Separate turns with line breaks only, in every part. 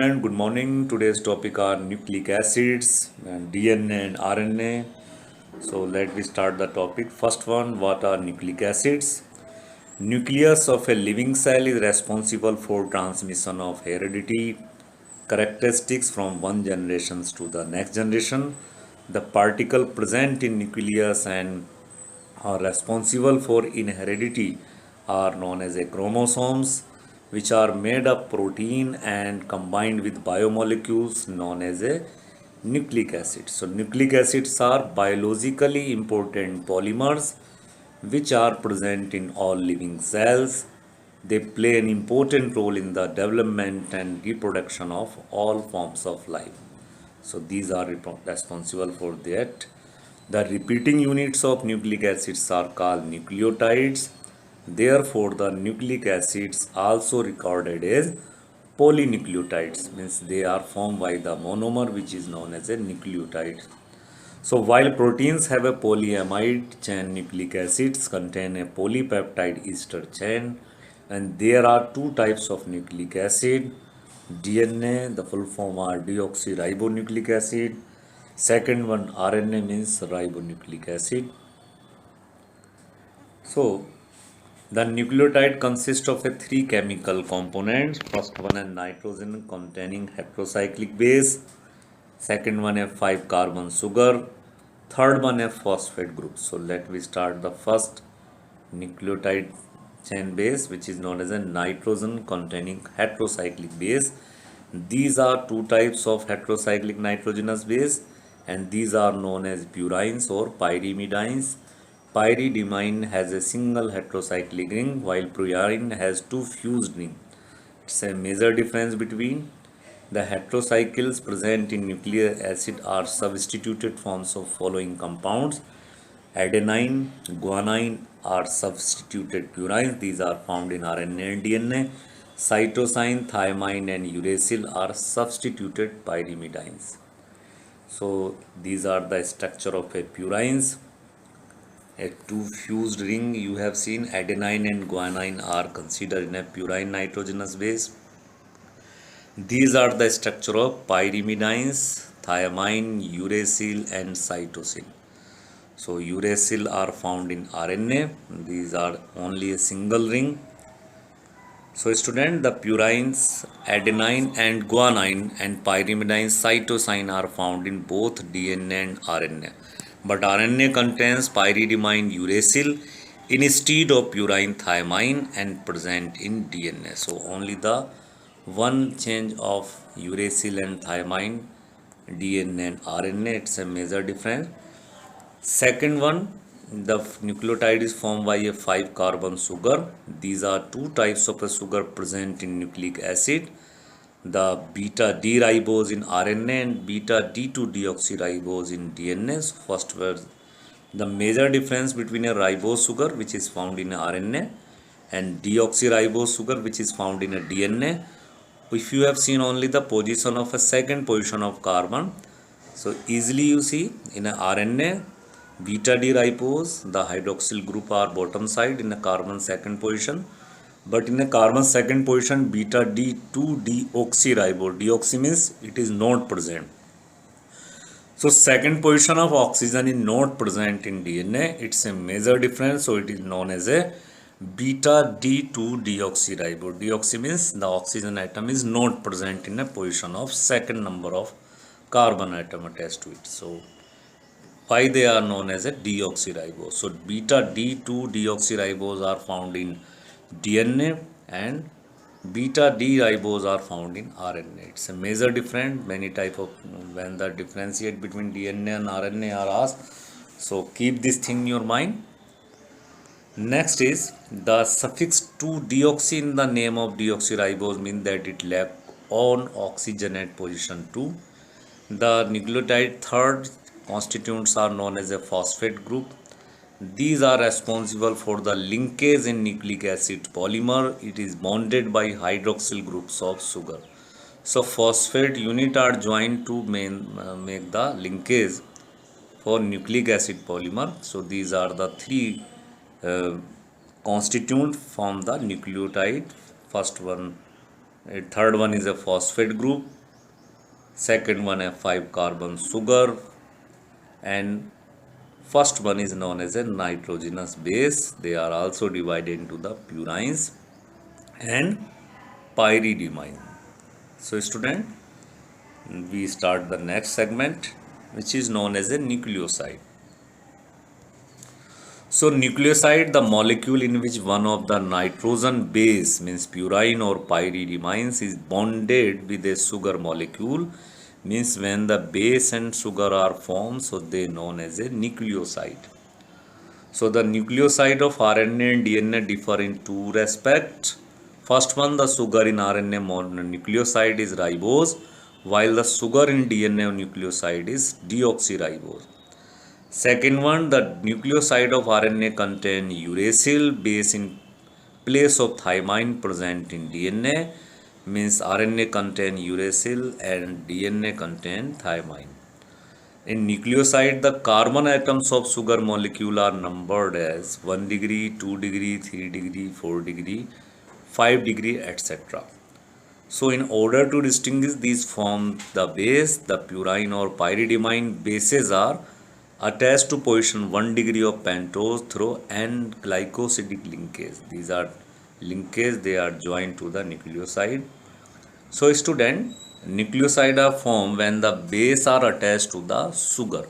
student, good morning. Today's topic are nucleic acids, and DNA and RNA. So let me start the topic. First one, what are nucleic acids? Nucleus of a living cell is responsible for transmission of heredity characteristics from one generation to the next generation. The particle present in nucleus and are responsible for inheritance are known as a chromosomes, which are made of protein and combined with biomolecules known as a nucleic acid. So nucleic acids are biologically important polymers which are present in all living cells. They play an important role in the development and reproduction of all forms of life. So these are responsible for that. The repeating units of nucleic acids are called nucleotides. Therefore, the nucleic acids also recorded as polynucleotides, means they are formed by the monomer which is known as a nucleotide. So while proteins have a polyamide chain, nucleic acids contain a polypeptide ester chain, and there are two types of nucleic acid. DNA, the full form are deoxyribonucleic acid. Second one, RNA, means ribonucleic acid. So the nucleotide consists of a three chemical components. First one, a nitrogen containing heterocyclic base. Second one, a 5 carbon sugar. Third one, a phosphate group. So let me start the first nucleotide chain base, which is known as a nitrogen containing heterocyclic base. These are two types of heterocyclic nitrogenous base, and these are known as purines or pyrimidines. Pyridimine has a single heterocyclic ring while purine has two fused rings. It's a major difference between the heterocycles present in nucleic acid are substituted forms of following compounds. Adenine, guanine are substituted purines. These are found in RNA and DNA. Cytosine, thymine and uracil are substituted pyrimidines. So these are the structure of a purines. A two fused ring you have seen. Adenine and guanine are considered in a purine nitrogenous base. These are the structure of pyrimidines, thiamine, uracil and cytosine. So uracil are found in RNA. These are only a single ring. So student, the purines, adenine and guanine and pyrimidine cytosine are found in both DNA and RNA. But RNA contains pyridimine uracil instead of purine thiamine and present in DNA. So only the one change of uracil and thiamine, DNA and RNA, it's a major difference. Second one, the nucleotide is formed by a 5 carbon sugar. These are two types of a sugar present in nucleic acid. The beta D ribose in RNA and beta D2 deoxyribose in DNA. So first was the major difference between a ribose sugar which is found in RNA and deoxyribose sugar which is found in a DNA. If you have seen only the position of a second position of carbon, so easily you see in a RNA beta D ribose, the hydroxyl group are bottom side in a carbon second position, but in a carbon second position beta D2 deoxyribose, deoxy means it is not present. So second position of oxygen is not present in DNA. It's a major difference. So it is known as a beta D2 deoxyribose. Deoxy means the oxygen atom is not present in a position of second number of carbon atom attached to it. So why they are known as a deoxyribose. So beta D2 deoxyribose are found in DNA and beta D ribose are found in RNA. It's a major difference. Many type of when the differentiate between DNA and RNA are asked. So keep this thing in your mind. Next is the suffix 2-deoxy in the name of deoxyribose means that it lack on oxygen at position 2. The nucleotide third constituents are known as a phosphate group. These are responsible for the linkage in nucleic acid polymer. It is bonded by hydroxyl groups of sugar. So phosphate unit are joined to make the linkage for nucleic acid polymer. So these are the three constituent from the nucleotide. First one Third one is a phosphate group. Second one a 5 carbon sugar, and first one is known as a nitrogenous base. They are also divided into the purines and pyridimine. So student, we start the next segment, which is known as a nucleoside. So nucleoside, the molecule in which one of the nitrogen base means purine or pyridimines is bonded with a sugar molecule, means when the base and sugar are formed, so they known as a nucleoside. So the nucleoside of RNA and DNA differ in two respects. First one, the sugar in RNA nucleoside is ribose, while the sugar in DNA nucleoside is deoxyribose. Second one, the nucleoside of RNA contain uracil base in place of thymine present in DNA, means RNA contain uracil and DNA contain thymine. In nucleoside, the carbon atoms of sugar molecule are numbered as 1 degree, 2 degree, 3 degree, 4 degree, 5 degree, etc. So in order to distinguish these from the base, the purine or pyridimine bases are attached to position 1 degree of pentose through N-glycosidic linkage. These are linkage, they are joined to the nucleoside. So student, nucleoside are formed when the base are attached to the sugar.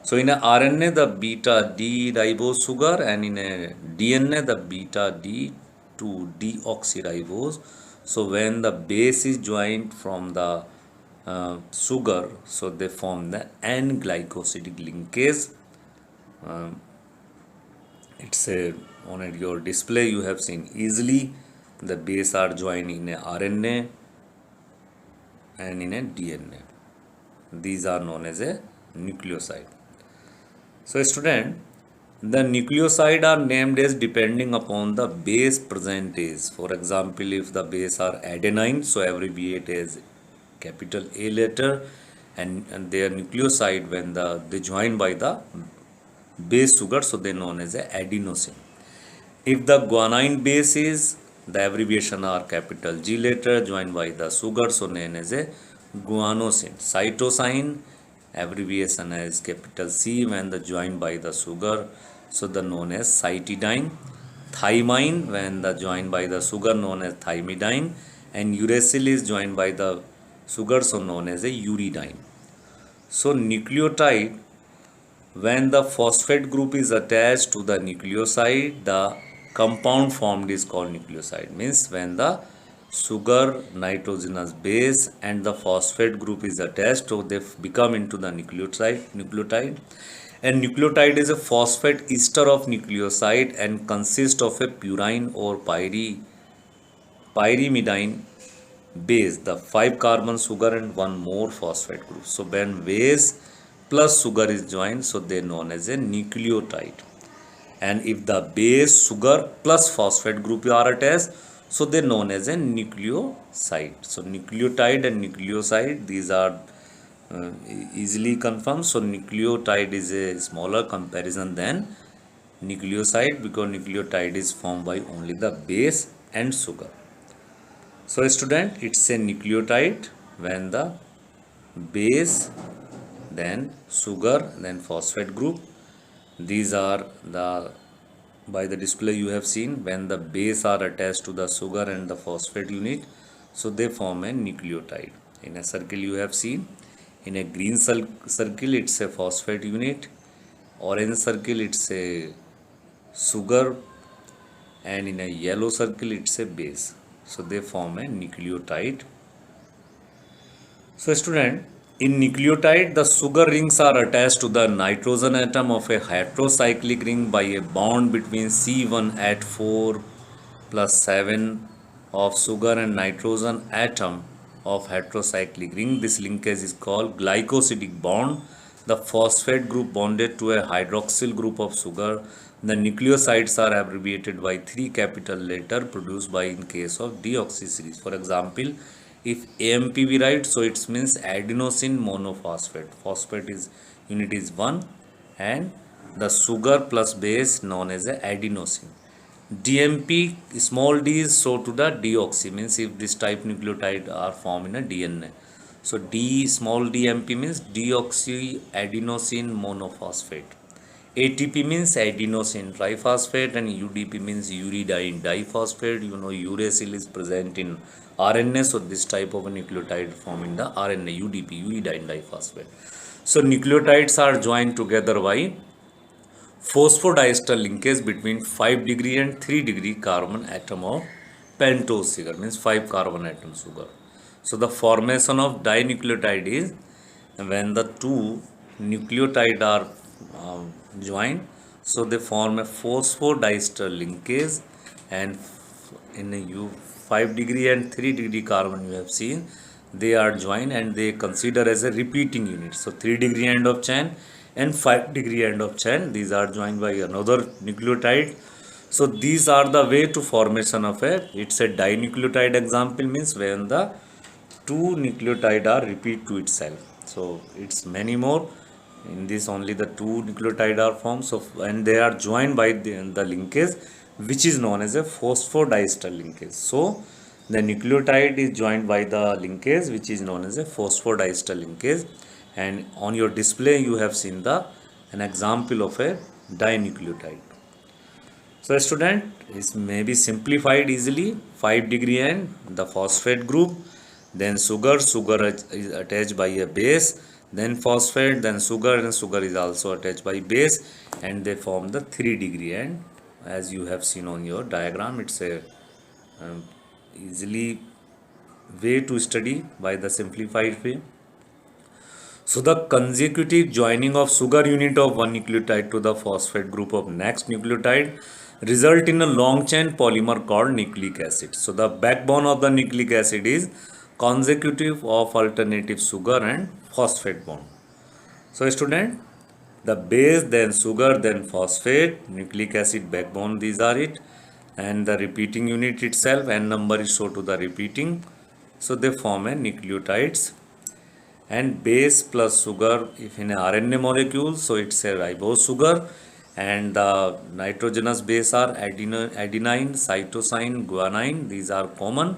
So in a RNA, the beta D ribose sugar, and in a DNA, the beta D2 deoxyribose. So when the base is joined from the sugar, so they form the N-glycosidic linkage. It's a on your display you have seen easily. The base are joined in a RNA and in a DNA. These are known as a nucleoside. So student, the nucleoside are named as depending upon the base percentage. For example, if the base are adenine, so abbreviate as capital A letter, and their nucleoside when they join by the base sugar, so they known as a adenosine. If the guanine base is, the abbreviation are capital G letter joined by the sugar, so known as a guanosine. Cytosine, abbreviation as capital C when the joined by the sugar, so the known as cytidine. Thymine, when the joined by the sugar, known as thymidine, and uracil is joined by the sugar, so known as a uridine. So nucleotide, when the phosphate group is attached to the nucleoside, the compound formed is called nucleoside. Means when the sugar, nitrogenous base, and the phosphate group is attached, so they become into the nucleotide. And nucleotide is a phosphate ester of nucleoside and consists of a purine or pyrimidine base, the 5 carbon sugar and one more phosphate group. So when base plus sugar is joined, so they known as a nucleotide. And if the base, sugar plus phosphate group are attached, so they known as a nucleoside. So nucleotide and nucleoside, these are easily confirmed. So nucleotide is a smaller comparison than nucleoside, because nucleotide is formed by only the base and sugar. So student, it's a nucleotide when the base, then sugar, then phosphate group. These are the, by the display you have seen, when the base are attached to the sugar and the phosphate unit, so they form a nucleotide. In a circle you have seen, in a green circle it's a phosphate unit, orange circle it's a sugar, and in a yellow circle it's a base. So they form a nucleotide. So student, in nucleotide, the sugar rings are attached to the nitrogen atom of a heterocyclic ring by a bond between C1 at 4 plus 7 of sugar and nitrogen atom of heterocyclic ring. This linkage is called glycosidic bond. The phosphate group bonded to a hydroxyl group of sugar. The nucleosides are abbreviated by 3 capital letter produced by in case of deoxy series. For example, if AMP we write, so it means adenosine monophosphate. Phosphate is unit is 1, and the sugar plus base known as a adenosine. DMP small d is so to the deoxy, means if this type nucleotide are formed in a DNA. So D small DMP means deoxyadenosine monophosphate. ATP means adenosine triphosphate, and UDP means uridine diphosphate. You know uracil is present in RNA, so this type of a nucleotide form in the RNA, UDP, uridine diphosphate. So nucleotides are joined together by phosphodiester linkage between 5 degree and 3 degree carbon atom of pentose sugar, means 5 carbon atom sugar. So the formation of dinucleotide is when the two nucleotide are joined, so they form a phosphodiester linkage, and in a 5 degree and 3 degree carbon you have seen they are joined and they consider as a repeating unit. So 3 degree end of chain and 5 degree end of chain, these are joined by another nucleotide. So these are the way to formation of a, it's a dinucleotide. Example means when the two nucleotide are repeat to itself. So it's many more. In this only the two nucleotide are formed. So and they are joined by the linkage which is known as a phosphodiester linkage. So the nucleotide is joined by the linkage which is known as a phosphodiester linkage, and on your display you have seen the an example of a dinucleotide. So student, is maybe simplified easily. 5 degree and the phosphate group, then sugar is attached by a base, then phosphate, then sugar, and sugar is also attached by base, and they form the 3 degree end. As you have seen on your diagram, it's a easily way to study by the simplified way. So the consecutive joining of sugar unit of one nucleotide to the phosphate group of next nucleotide result in a long chain polymer called nucleic acid. So the backbone of the nucleic acid is consecutive of alternative sugar and phosphate bond. So student, the base, then sugar, then phosphate, nucleic acid, backbone, these are it, and the repeating unit itself, n number is so to the repeating. So they form a nucleotides, and base plus sugar, if in a RNA molecule, so it's a ribose sugar, and the nitrogenous base are adenine, cytosine, guanine, these are common,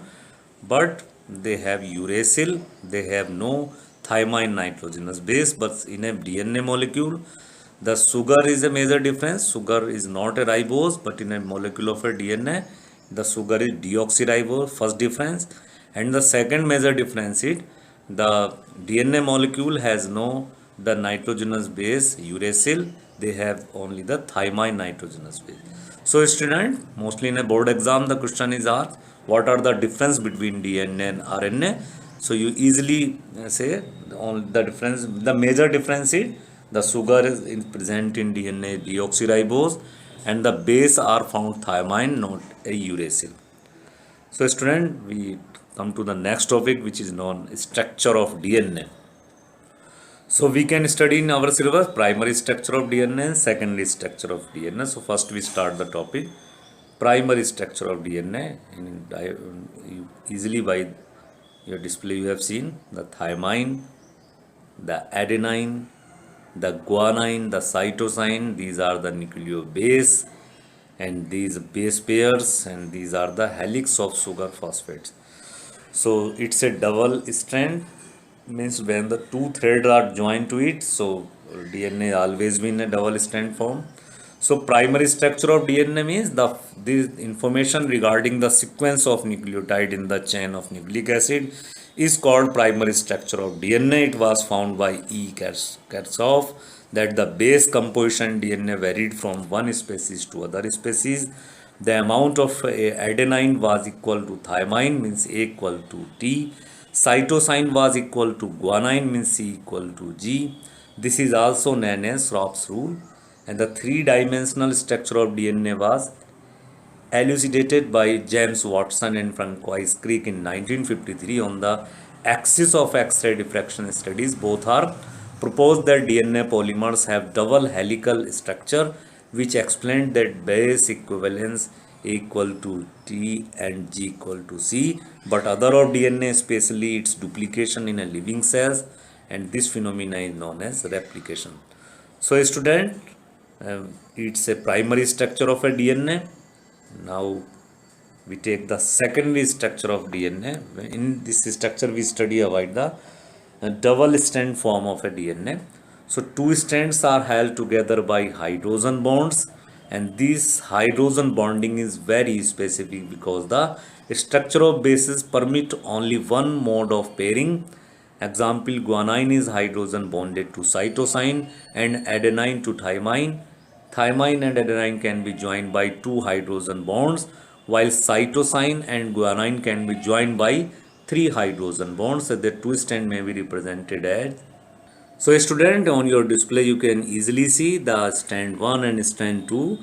but they have uracil, they have no thymine nitrogenous base. But in a DNA molecule, the sugar is a major difference. Sugar is not a ribose, but in a molecule of a DNA, the sugar is deoxyribose, first difference. And the second major difference is the DNA molecule has no the nitrogenous base uracil, they have only the thymine nitrogenous base. So student, mostly in a board exam the question is asked, what are the difference between DNA and RNA? So you easily say on the difference, the major difference is the sugar is present in DNA deoxyribose, and the base are found thymine, not a uracil. So student, we come to the next topic which is known structure of DNA. So we can study in our syllabus primary structure of DNA and secondary structure of DNA. So first we start the topic primary structure of DNA. You easily by your display you have seen the thymine, the adenine, the guanine, the cytosine, these are the nucleobase, and these base pairs, and these are the helix of sugar phosphates. So it's a double strand, means when the two threads are joined to it, so DNA always been a double strand form. So primary structure of DNA means the information regarding the sequence of nucleotide in the chain of nucleic acid is called primary structure of DNA. It was found by E. Kirchhoff that the base composition DNA varied from one species to other species. The amount of adenine was equal to thymine, means A equal to T. Cytosine was equal to guanine, means C equal to G. This is also known as Schropp's rule. And the three-dimensional structure of DNA was elucidated by James Watson and Francois Crick in 1953 on the axis of X-ray diffraction studies. Both are proposed that DNA polymers have double helical structure, which explained that base equivalence equal to T and G equal to C, but other of DNA, especially its duplication in a living cells, and this phenomena is known as replication. So student, it's a primary structure of a DNA. Now we take the secondary structure of DNA. In this structure, we study about the double strand form of a DNA. So two strands are held together by hydrogen bonds, and this hydrogen bonding is very specific because the structure of bases permit only one mode of pairing. Example, guanine is hydrogen bonded to cytosine and adenine to thymine. Thymine and adenine can be joined by two hydrogen bonds, while cytosine and guanine can be joined by three hydrogen bonds. So the two strand may be represented as. So, student, on your display you can easily see the strand 1 and strand 2.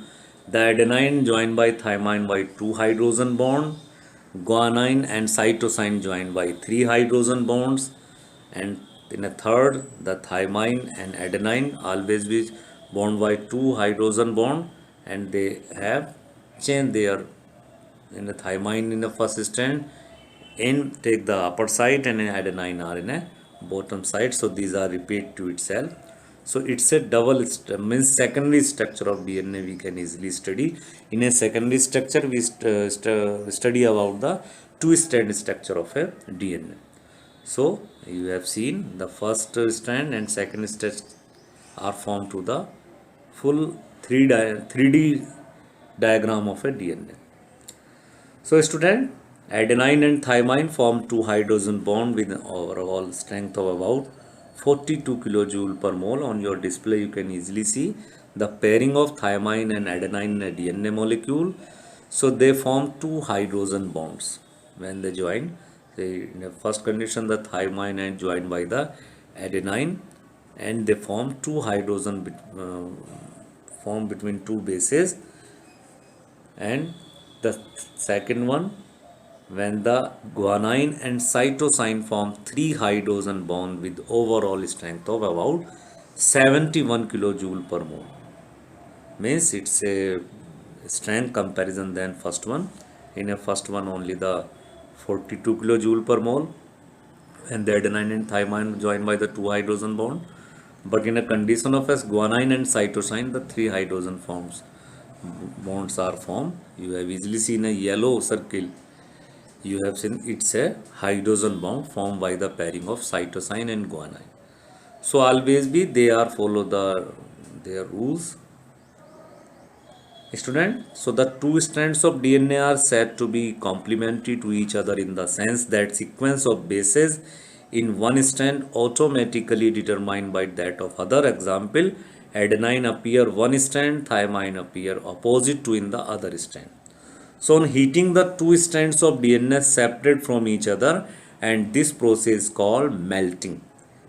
The adenine joined by thymine by two hydrogen bond, guanine and cytosine joined by three hydrogen bonds, and in a third the thymine and adenine always be bound by two hydrogen bond, and they have changed their in the thymine in the first strand in take the upper side and adenine are in a bottom side, so these are repeat to itself. So it's a means secondary structure of DNA we can easily study. In a secondary structure we study about the two strand structure of a DNA. So you have seen the first strand and second strand are formed to the full 3D diagram of a DNA. So student, adenine and thymine form two hydrogen bond with an overall strength of about 42 kilojoule per mole. On your display you can easily see the pairing of thymine and adenine in a DNA molecule. So they form two hydrogen bonds when they join. In the first condition the thymine is joined by the adenine and they form two hydrogen form between two bases, and the second one when the guanine and cytosine form three hydrogen bond with overall strength of about 71 kilojoule per mole. Means it's a strength comparison than first one. In a first one only the 42 kilojoule per mole and the adenine and thymine joined by the two hydrogen bond, but in a condition of as guanine and cytosine the three hydrogen bonds are formed. You have easily seen a yellow circle. You have seen it's a hydrogen bond formed by the pairing of cytosine and guanine. So always be they are follow their rules. Student, so the two strands of DNA are said to be complementary to each other in the sense that sequence of bases in one strand automatically determined by that of other. Example, adenine appear one strand, thymine appear opposite to in the other strand. So on heating, the two strands of DNA separate from each other, and this process is called melting.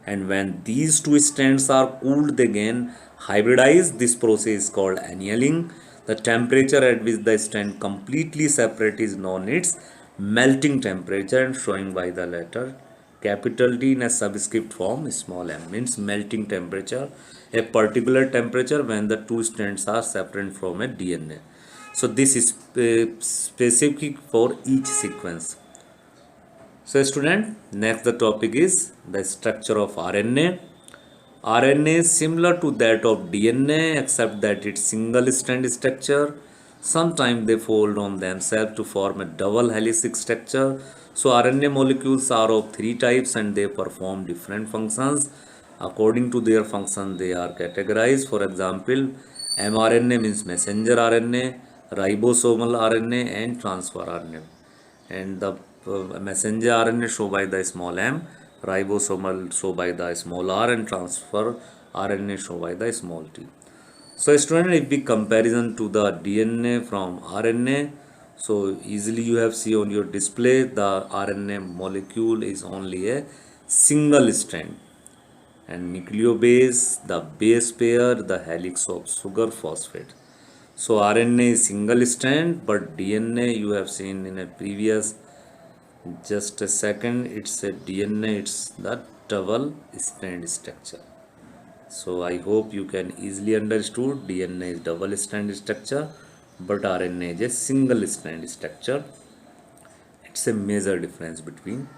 And when these two strands are cooled, they again hybridize. This process is called annealing. The temperature at which the strand completely separate is known its melting temperature, and showing by the letter capital T in a subscript form small m means melting temperature, a particular temperature when the two strands are separate from a DNA. So this is specific for each sequence. So student, next the topic is the structure of RNA. RNA is similar to that of DNA except that it's single strand structure. Sometimes they fold on themselves to form a double helix structure. So RNA molecules are of three types and they perform different functions. According to their function they are categorized. For example, mRNA means messenger RNA, ribosomal RNA and transfer RNA. And the messenger RNA show by the small m, ribosomal show by the small r, and transfer RNA show by the small t. So student, if we comparison to the DNA from RNA, so easily you have seen on your display the RNA molecule is only a single strand, and nucleobase, the base pair, the helix of sugar phosphate. So RNA is single strand, but DNA you have seen in a previous, just a second, it's a DNA, it's the double strand structure. So I hope you can easily understood DNA is double strand structure, but RNA is a single strand structure. It's a major difference between.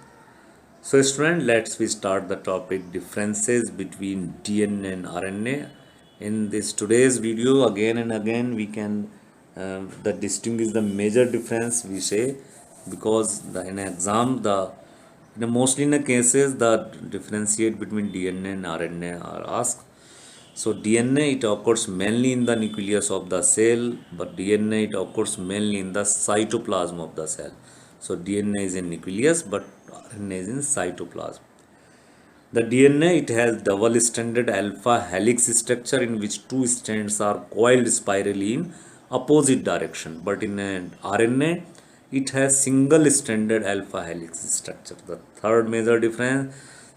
So student, let's we start the topic differences between DNA and RNA. In this today's video again and again we can The distinguish the major difference we say, because in exam mostly in the cases the differentiate between DNA and RNA are asked. So DNA it occurs mainly in the nucleus of the cell, but DNA it occurs mainly in the cytoplasm of the cell. So DNA is in nucleus, but RNA is in cytoplasm. The DNA it has double-stranded alpha helix structure in which two strands are coiled spirally in opposite direction. But in an RNA, it has single-stranded alpha helix structure. The third major difference,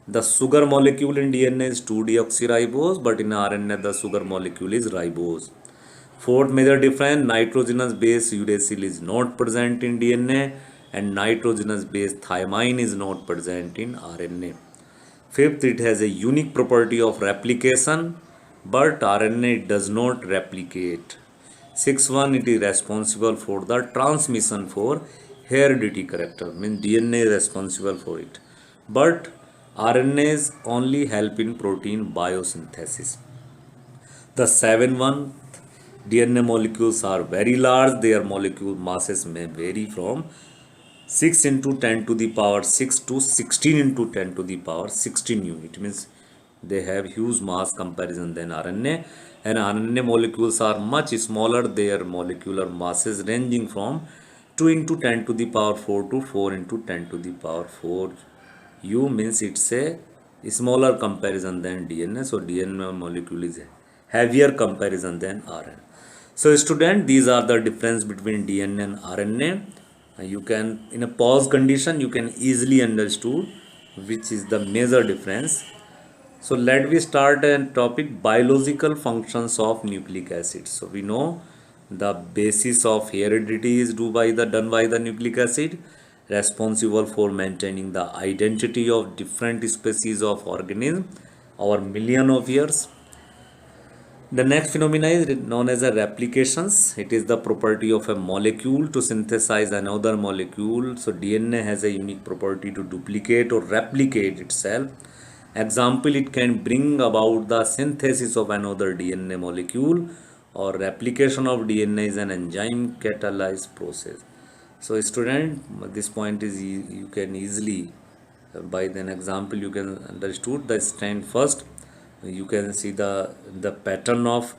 the sugar molecule in DNA is 2-deoxyribose, but in RNA the sugar molecule is ribose. Fourth major difference, nitrogenous base uracil is not present in DNA and nitrogenous base thymine is not present in RNA. Fifth, it has a unique property of replication, but RNA does not replicate. Sixth one, it is responsible for the transmission for heredity character, means DNA is responsible for it. But RNAs only help in protein biosynthesis. The seven one, DNA molecules are very large, their molecule masses may vary from 6 into 10 to the power 6 to 16 into 10 to the power 16 unit. It means they have huge mass comparison than RNA, and RNA molecules are much smaller, their molecular masses ranging from 2 into 10 to the power 4 to 4 into 10 to the power 4 u, means it's a smaller comparison than DNA. So DNA molecule is heavier comparison than RNA. So student, these are the difference between DNA and RNA. You can, in a pause condition, you can easily understood which is the major difference. So let we start a topic, biological functions of nucleic acids. So we know the basis of heredity is done by the nucleic acid, responsible for maintaining the identity of different species of organism over million of years. The next phenomena is known as a replications. It is the property of a molecule to synthesize another molecule. So DNA has a unique property to duplicate or replicate itself. Example, it can bring about the synthesis of another DNA molecule, or replication of DNA is an enzyme catalyzed process. So student, this point is you can easily by an example you can understood the strand. First you can see the pattern of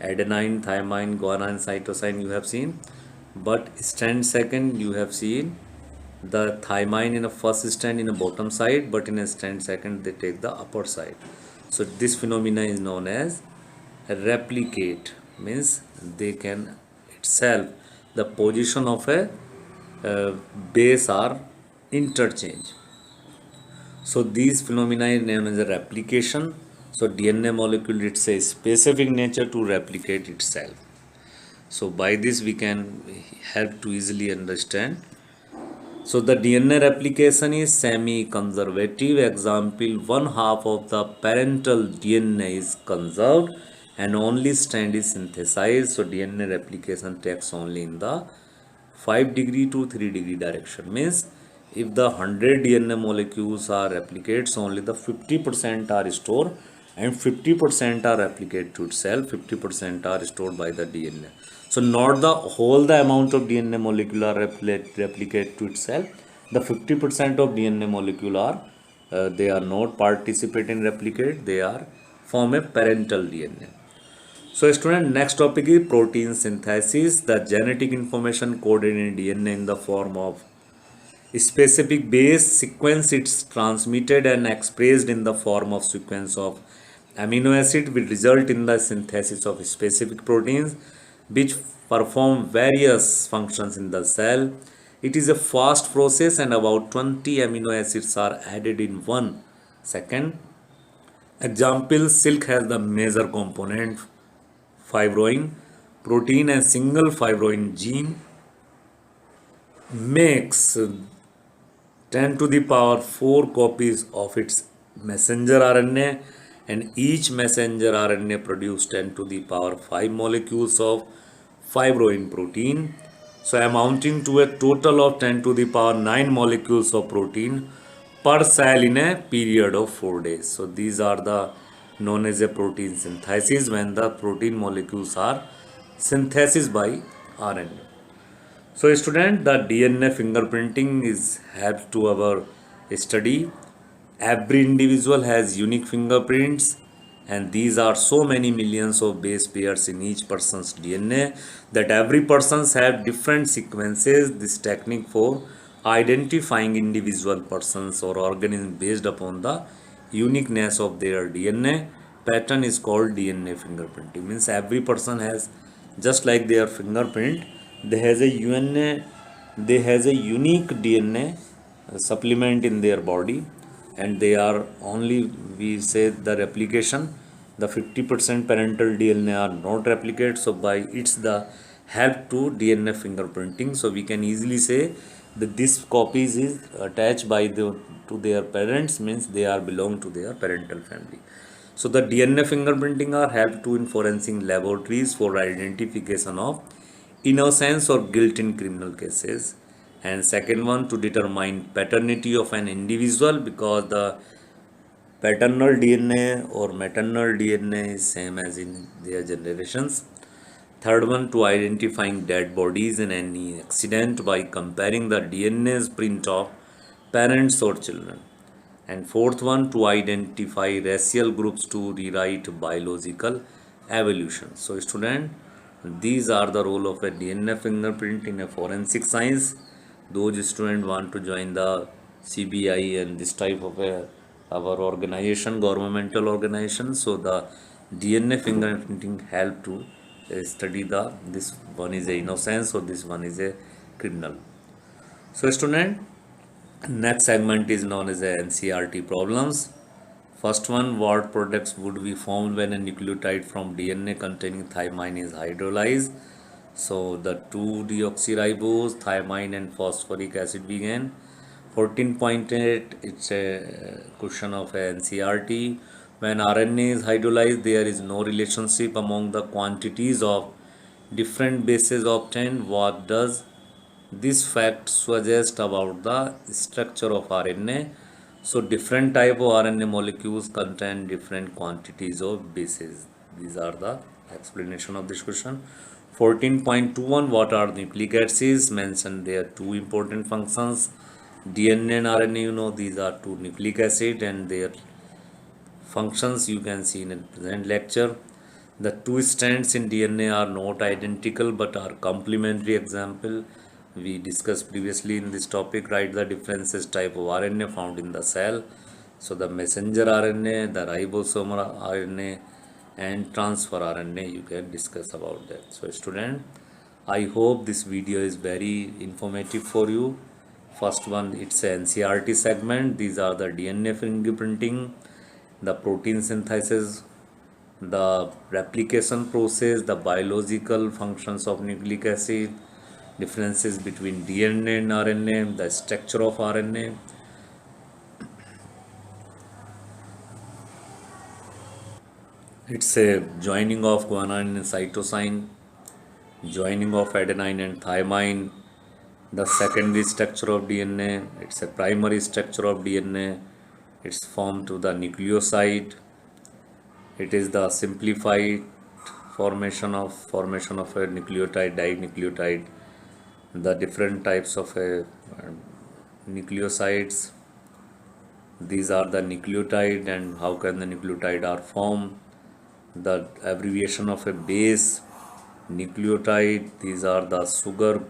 adenine, thymine, guanine, cytosine you have seen, but strand second you have seen the thymine in a first strand in a bottom side, but in a strand second they take the upper side. So this phenomena is known as replicate, means they can itself the position of a base are interchange. So these phenomena is known as a replication. So DNA molecule, it's a specific nature to replicate itself. So by this we can help to easily understand. So the DNA replication is semi-conservative. Example, one half of the parental DNA is conserved and only strand is synthesized. So DNA replication takes only in the 5° to 3° direction. Means if the 100 DNA molecules are replicates, only the 50% are stored and 50% are replicate to itself, 50% are stored by the DNA. So not the whole the amount of DNA molecule are replicate to itself. The 50% of DNA molecule are they are not participate in replicate, they are form a parental DNA. So student, next topic is protein synthesis. The genetic information coded in DNA in the form of specific base sequence, it's transmitted and expressed in the form of sequence of amino acid will result in the synthesis of specific proteins which perform various functions in the cell. It is a fast process and about 20 amino acids are added in 1 second. Example, silk has the major component fibroin protein, and single fibroin gene makes 10 to the power 4 copies of its messenger RNA, and each messenger RNA produces 10 to the power 5 molecules of fibroin protein, so amounting to a total of 10 to the power 9 molecules of protein per cell in a period of 4 days. So these are the known as a protein synthesis, when the protein molecules are synthesis by RNA. So student, the DNA fingerprinting is helps to our study. Every individual has unique fingerprints, and these are so many millions of base pairs in each person's DNA that every person's have different sequences. This technique for identifying individual persons or organism based upon the uniqueness of their DNA pattern is called DNA fingerprinting. Means every person has, just like their fingerprint, they has a UNA, they has a unique DNA supplement in their body, and they are only, we say, the replication, the 50% parental DNA are not replicate, so by it's the help to DNA fingerprinting, so we can easily say that this copies is attached by the to their parents, means they are belong to their parental family. So the DNA fingerprinting are help to in forensic laboratories for identification of innocence or guilt in criminal cases. And second one, to determine paternity of an individual, because the paternal DNA or maternal DNA is same as in their generations. Third one, to identifying dead bodies in any accident by comparing the DNA's print of parents or children. And fourth one, to identify racial groups to rewrite biological evolution. So student, these are the role of a DNA fingerprint in a forensic science. Those students want to join the CBI and this type of a our organization, governmental organization. So the DNA fingerprinting help to study the this one is a innocence or this one is a criminal. So student, next segment is known as a NCRT problems. First one, what products would be formed when a nucleotide from DNA containing thymine is hydrolyzed? So the 2-deoxyribose, thymine and phosphoric acid began. 14.8, it's a question of a NCRT. When RNA is hydrolyzed, there is no relationship among the quantities of different bases obtained. What does this fact suggest about the structure of RNA? So different type of RNA molecules contain different quantities of bases. These are the explanation of this question. 14.21, what are nucleic acids? Mentioned there two important functions. DNA and RNA, you know, these are two nucleic acid and their functions you can see in the present lecture. The two strands in DNA are not identical but are complementary. Example we discussed previously in this topic. Write the differences type of RNA found in the cell. So the messenger RNA, the ribosomal RNA and transfer RNA, you can discuss about that. So student, I hope this video is very informative for you. First one, it's a NCRT segment. These are the DNA fingerprinting, the protein synthesis, the replication process, the biological functions of nucleic acid, differences between DNA and RNA, the structure of RNA. It's a joining of guanine and cytosine, joining of adenine and thymine, the secondary structure of DNA. It's a primary structure of DNA. It's formed to the nucleoside. It is the simplified formation of a nucleotide, dinucleotide, the different types of nucleosides. These are the nucleotide and how can the nucleotide are formed. The abbreviation of a base, nucleotide. These are the sugar.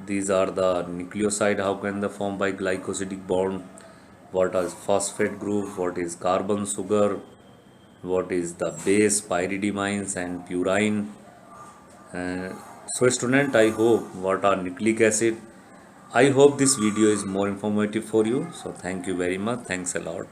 These are the nucleoside. How can they form by glycosidic bond? What is phosphate group? What is carbon sugar? What is the base, pyridimines and purine? So student, I hope what are nucleic acid. I hope this video is more informative for you. So thank you very much. Thanks a lot.